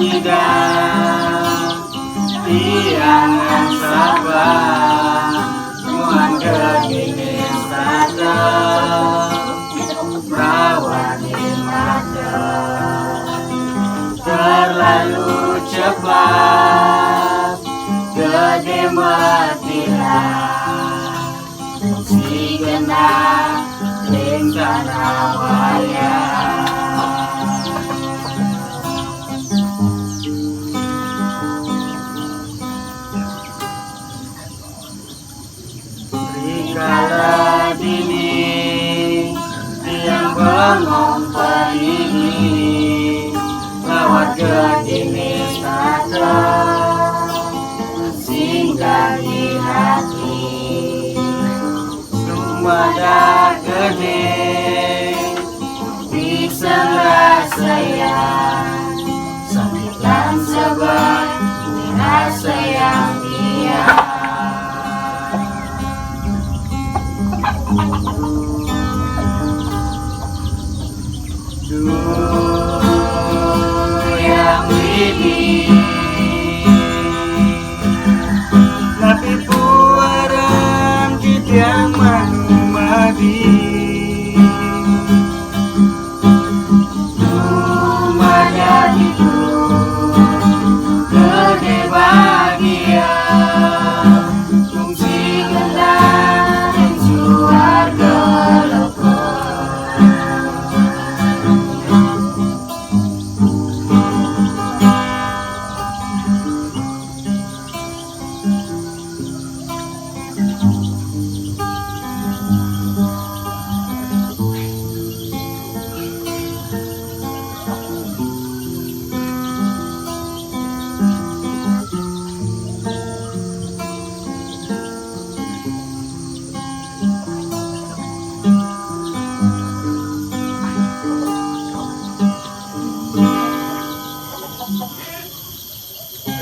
sidang tiangan sabar muan gegini sada rawani mata terlalu cepat gede matilah si genah rencana wayang. Rikala dini tiang bengong perini lawat gedini sata singgah di hati sumada gede bisa ngerasayan sakit dan sabar dirasa yang dia. Yang ini tapi puaran kita manumadi rumahnya itu gede bahagia fungsi genah dan suarga loko.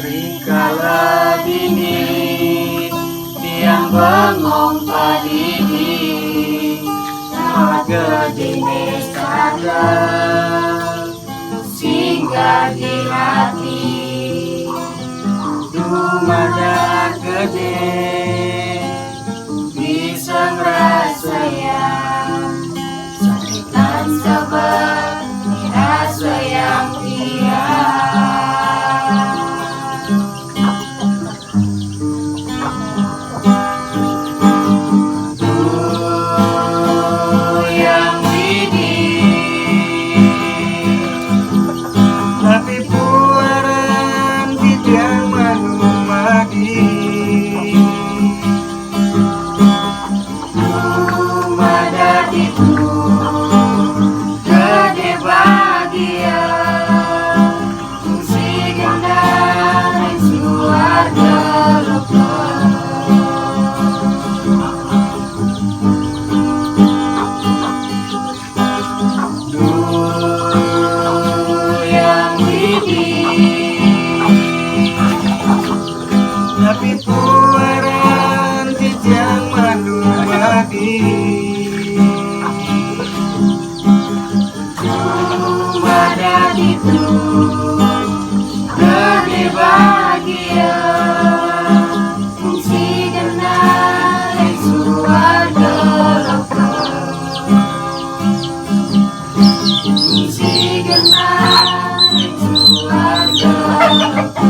Rikala dini tiang bengong padini lawat gedini sada singgah di hati dumada gede bisa ngerasayan sakit dan sabar dirasa yang dia. Tapi puaran tidak manumadi rumah itu gede bahagia fungsi genah dan suarga loko. Tapi puaran tidak manumadi rumah itu gede bahagia fungsi genah dan suarga loko. Fungsi genah dan suarga loko.